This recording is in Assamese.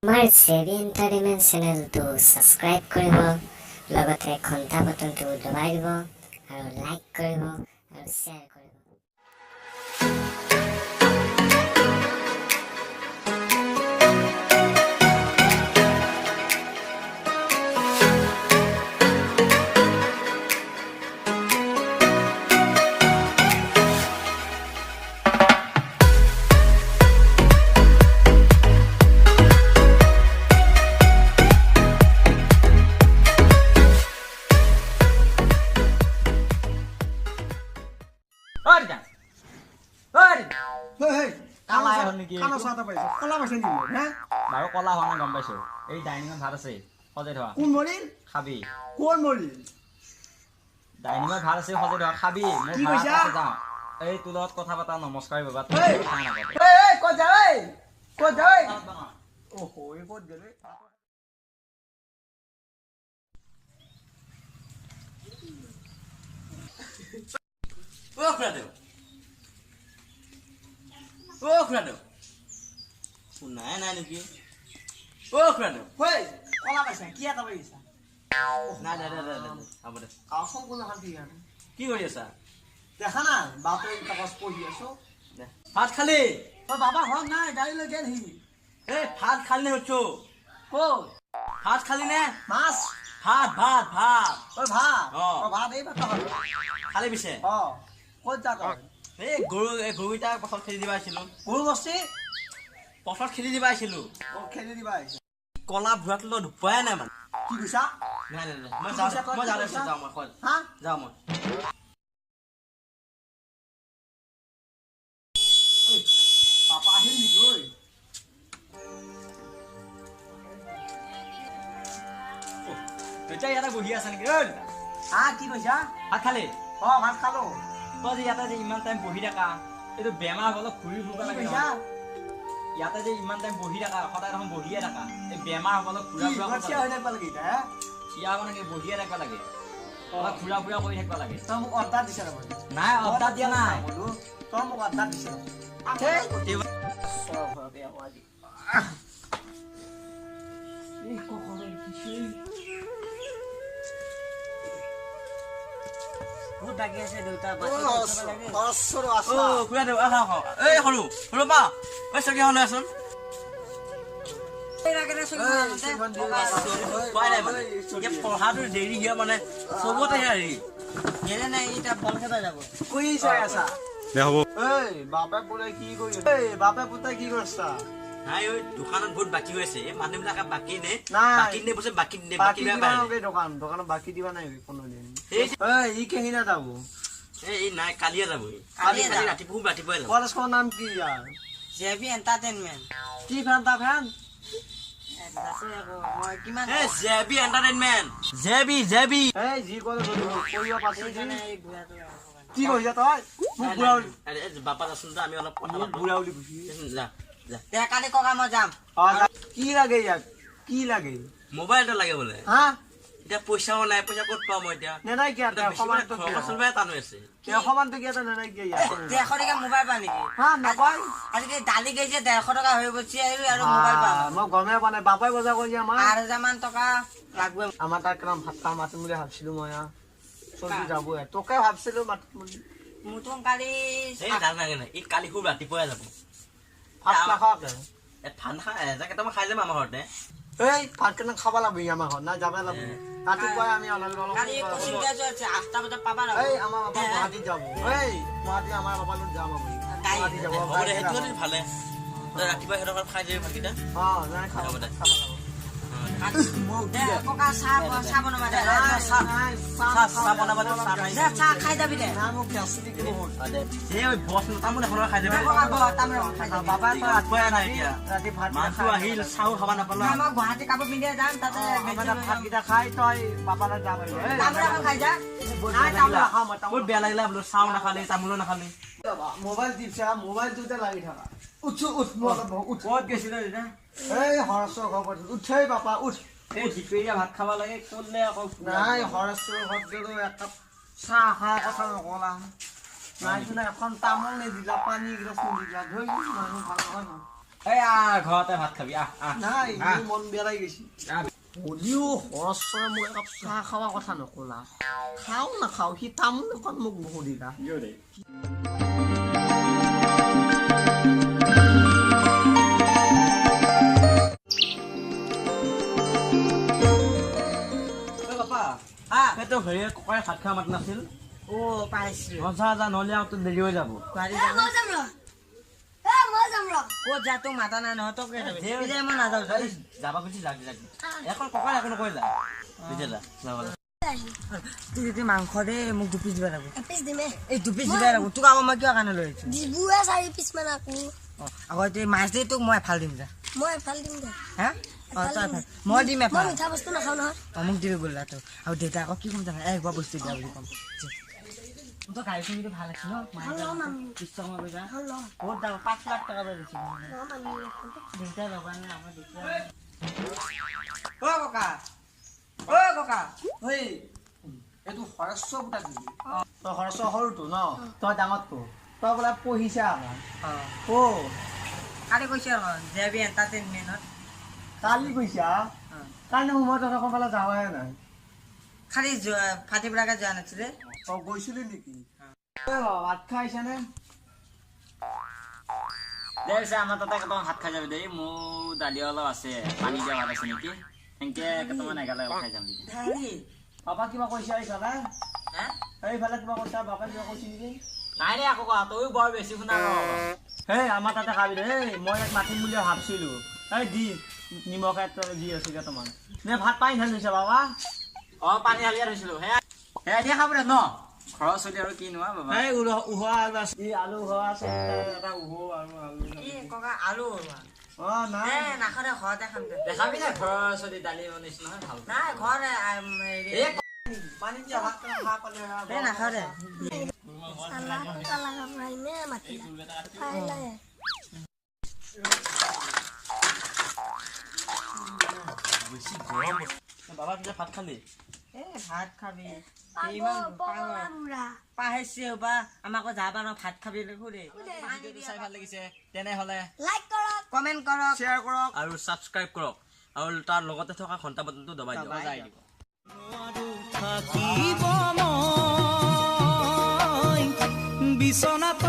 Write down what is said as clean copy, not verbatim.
আমাৰ জেবি এণ্টাৰটেইনমেণ্ট চেনেলটো ছাবস্ক্ৰাইব কৰিব, লগতে ঘণ্টা বটনটো দবাই দিব আৰু লাইক কৰিব আৰু শ্বেয়াৰ কৰিব। কলা হোৱা নাই গম পাইছো। এই ডাইনিঙত ভাত আছে সজাই থোৱা। কোন মৰিল? খাবি। কোন মৰিল? ডাইনিঙত ভাত আছে সজাই থোৱা, খাবি। মোৰ কি ভাত কৈছা? আছে, যাওঁ। এই তোৰ লগত কথা পাতা নমস্কাৰ বাবা। ক'ত যাই? ক'ত যাই? ওহ, এই ক'ত গেলে? নাই নাই নেকি? কলা পাইছা কি এটা পাইছা? নাই নাই নাই নাই হ'ব দে। কাষৰ কোন এখন ঠিক আছে? কি কৰি আছা? দেখা নাই বাপে কাগজ পঢ়ি আছো। ভাত খালি? বাবা ঘৰত নাই, গাড়ী লৈ গেল সি। এই ভাত খালি নে হচ্ছ? ক'ত? ভাত খালি নে? মাছ? ভাত ভাত ভাত ভাত? অ'। ভাত এই ভাত খালি পিছে? ক'ত যা তই? এই গৰুকেইটা পথাৰত খেলি দিবা আহিছিলো। গৰু বস্তি? পথাৰত খেলি দিবা আহিছিলো। খেলি দিবা আহিছে। কলা ভুৰাটো লগত উপায় নাই মানে। কি কৈছা? নাই নাই নাই মই যাওঁ মই যাওঁ যাওঁ মই কল হা? যাওঁ মই। পাপা আহিল নেকি ঐ? এতিয়া ইয়াতে বহি আছে নেকি? ঐ হা কি কৈছা? ভাত খালি? ভাত খালো। তই যে ইয়াতে যে ইমান টাইম বহি থাকা, এইটো বেমাৰ অলপ ঘূৰি ফুৰিব কি লাগে কৈছা? নহয়। ইয়াতে যে ইমান টাইম বহি থাকা, সদায় দেখোন বহিয়ে থাকা, এই বেমাৰ অলপ ঘূৰা ফুৰা কৰিব থিয় হৈ থাকিব লাগে এতিয়া, হে? থিয়া মানে কি বহিয়ে থাকিব লাগে, অলপ ঘূৰা ফুৰা কৰি থাকিব লাগে। তই মোক অৰ্ডাৰ দিছে ৰ'ব। নাই অৰ্ডাৰ দিয়া নাই। তই মোক অৰ্ডাৰ দিছে। ডাকি আছে দেউতা এই সৰু সৰু পা ঐ চকী এখন লৈ আছোন। পঢ়াটো দেৰি হিয়া মানে চবতে হেৰি নাই এতিয়া বল খেলা যাব। কি চাই আছা? বাপে পুতে কি কৰি আছে? বাপে পুতে কি কৰিছা? নাই ঐ দোকানত বহুত বাকী হৈ আছে, এই মানুহ বিলাকে বাকী নে নাই। বাকী নে বস্তু বাকী নে বাকী বাকী দিবা নালাগে দোকানত বাকী দিবা নাই কোনো দিন। ই কেহিনা যাব? এই নাই কালিয়ে যাব। কালিয়ে কালি যাব। ৰাতিপুৱাই যাব। কলেজখনৰ নাম কি ইয়াৰ? জেবি এণ্টাৰটেইনমেণ্ট। কি ফেন তা ফেন? মই কিমান এই জেবি এণ্টাৰটেইনমেণ্ট জেবি জেবি এই যি কলে কৰিব পাৰছো এইজনে যি। এই বুঢ়াটো কি কৰিছা তই? মোক বুঢ়া বুলি বাপা যাচোন যা, আমি অলপ কথা মোক পাতো। বুঢ়া বুলি কৈছি। যা যা দে কালি ককা মই যাম। কি লাগে ইয়াক? কি লাগে? মোবাইল এটা লাগে বোলে। হা? এতিয়া পইচাও নাই, পইচা ক'ত পাম মই এতিয়া? নেনাই কিয়া এতিয়া সমানটো ঘৰ চলিবই টান হৈ আছে। সমানটো কিয়া নেনাই কিয়া ইয়াত? 150 টকা মোবাইল পাম নেকি? হা নাপায়। আজিকালি দালি কেজি 150 টকা হৈ গৈছে আৰু মোবাইল পাম। মই গমে পোৱা নাই, বাপাই বজাৰ কৰি আমাৰ 8000 মান টকা লাগবে। আমাৰ তাত কিমান ভাত খাম মাতিম বুলি ভাবিছিলো মই চলি যাবই। তোকে ভাবিছিলো মাতিম বুলি। মোৰতো কালি এই নালাগে নাই, ই কালি খুব ৰাতিপুৱাই যাব। ভাত নাখাওকে ভাত নাখায়, এজা কেইটামান খাই যাম আমাৰ ঘৰতে। এই ভাত কেনে খাব লাগবি আমাৰ ঘৰত নাই যাবে লাগবি। ৰাতিপুৱাই আমি কালি কোচিং ক্লাছ আছে 8টা বজাত পাবা এই আমাৰ বাবা গুৱাহাটীত যাব। এই গুৱাহাটী আমাৰ বাবা লগত যাম আমি। গুৱাহাটী যাব। হ'ব দে, সেইটো হ'লে ভালে। ৰাতিপুৱা সিহঁতৰ ঘৰত খাই যাবি ভাতকেইটা। নাই খাব হ'ব দে। খাব লাগব। দে ককা চাহ বনাবা দে। চাহ বনাব দে, চাহ খাই দে চাহ খাই যাবি দে। না মোক গেছট্ৰিক বহুত। এই বছ তামোল এখন খাই যাবি। ককা বহ তামোল খাই যাবি। বাবাই তই ৰাতিপুৱাই নাই এতিয়া। ৰাতি ভাত মানুহটো আহিল, চাহো খাব নাপালো। মই গুৱাহাটী কাপোৰ পিন্ধি যাম তাতে ভাতকেইটা খাই তই বাবালৈ যাম। তামোল এখন খাই যা। নাই তামোল নাখাওঁ মই বহুত বেয়া লাগিলে বোলো, চাহো নাখালি তামোলো নাখালি। মোবাইল টিপছা মোবাইলটোতে লাগি থাকা। উঠ উঠ ক'ত গৈছিলো এতিয়া? এই হৰেশ্বৰ ঘৰ পাইছো। উঠেই বাপা উঠ। এই দুপৰীয়া ভাত খাব লাগে, ক'লে আকৌ নাই হৰেশ্বৰ ঘৰত গেলো একাপ চাহ খোৱাৰ কথা নকলা। নাই এখন তামোল নিদিলা, পানী এগিলাচ নিদিলা। ধৰি মানুহ ভাল নহয় ন। এই ঘৰতে ভাত খাবি নাই মোৰ মন বেয়া লাগি গৈছে হ'লেও সৰস্বৰে মোক একাপ চাহ খাৱা কথা নকলা খাওঁ নাখাওঁ সি তামোল এখন মোক নুসুধিলা সেইটো হেৰিয়ে ককাই ভাত খোৱা মাত নাছিল পাইছো যা নহ'লে আৰু তোৰ দেৰি হৈ যাব ক'ত যা তোক মাতা নাই নহয় তোক মই নাযাওঁ যাবা খুজি যাক এখন ককাই একো নকয় যা বুজিলা তুই যদি মাংস দে মোক 2 পিচ দিব লাগিব এপিচ দিমে এই 2 পিচ দিবই লাগিব তোক আকৌ মই কিয় কাৰণে লৈ আহিছো দিবুৱে 4 পিচ মান আকৌ তুই মাছ দি তোক মই এফাল দিম যা মই এফাল দিম দে হা তই এফাল মই দিম মই এফাল মিঠা বস্তু নাখাওঁ নহয় মোক দিবি বোলা তো আৰু দেউতা আকৌ কি ক'ম জানা একবাৰ বস্তু দিয়া বুলি ক'ম তই গাড়ীখন কিন্তু ভাল আছে ন বহুত দাম 5 লাখ টকা দিছে দেউতা লগা নাই আমাৰ দেউতা অ ককা ঐ এইটো সৰস্বৰ পুতা দিবি তই সৰস্বৰ সৰুটো ন তই ডাঙৰটো তই বোলে পঢ়িছা আমাৰ কালি কৈছে আকৌ জেবি এণ্টাৰটেইনমেণ্টত কালি কৈছা কাৰণে মই তহঁতৰ ফালে যাৱাই নাই খালি ফাটিবিলাকে যোৱা নাছিলে তই গৈছিলি নেকি ভাত খাইছানে দে আমাৰ তাতে কেইটামান ভাত খাই যাবি দেই মোৰ দালি অলপ আছে পানী দিয়া ভাত আছে নেকি এনেকে কেইটামান একেলগে খাই যাম পাপা কিবা কৈছে এইফালে এইফালে কিবা কৈছা বাপা কিবা কৈছে নেকি নাই দে আকৌ তইও বৰ বেছি শুনা হেই আমাৰ তাতে খাবি দে মই ইয়াক মাতিম বুলি ভাবছিলো এই দি নিমখ দি আছো কেইটামান নে ভাত পানী ঢালি দিছে বাবা পানী ঢালিয়া থৈছিলো সেয়া দিয়ে খাব দে ন ঘৰৰ চলি আৰু কি নোৱা বাবা এই উহোৱা আলু আছে আলু উহোৱা আছে এটা উহো আৰু আলু ককা আলু নাই নাখাওঁ দে ঘৰতে খাম দে দেখাবি নে ঘৰৰ চলি দালি বনাইছো নহয় ভাল নাই ঘৰতে পানী দিয়া ভাত খা পালে নাখাওঁ দে চালা চালা ভাইনে মাতিলা খাইলে বাবা পিছে ভাত খালি ভাত খাবি বুঢ়া পাহেছে বা আমাকো যাবা ন ভাত খাবি সুধে চাই ভাল লাগিছে তেনেহ'লে লাইক কৰক কমেণ্ট কৰক শ্বেয়াৰ কৰক আৰু ছাবস্ক্ৰাইব কৰক আৰু তাৰ লগতে থকা ঘণ্টা বটনটো দবাই দিব থাকিব মই বিচনাত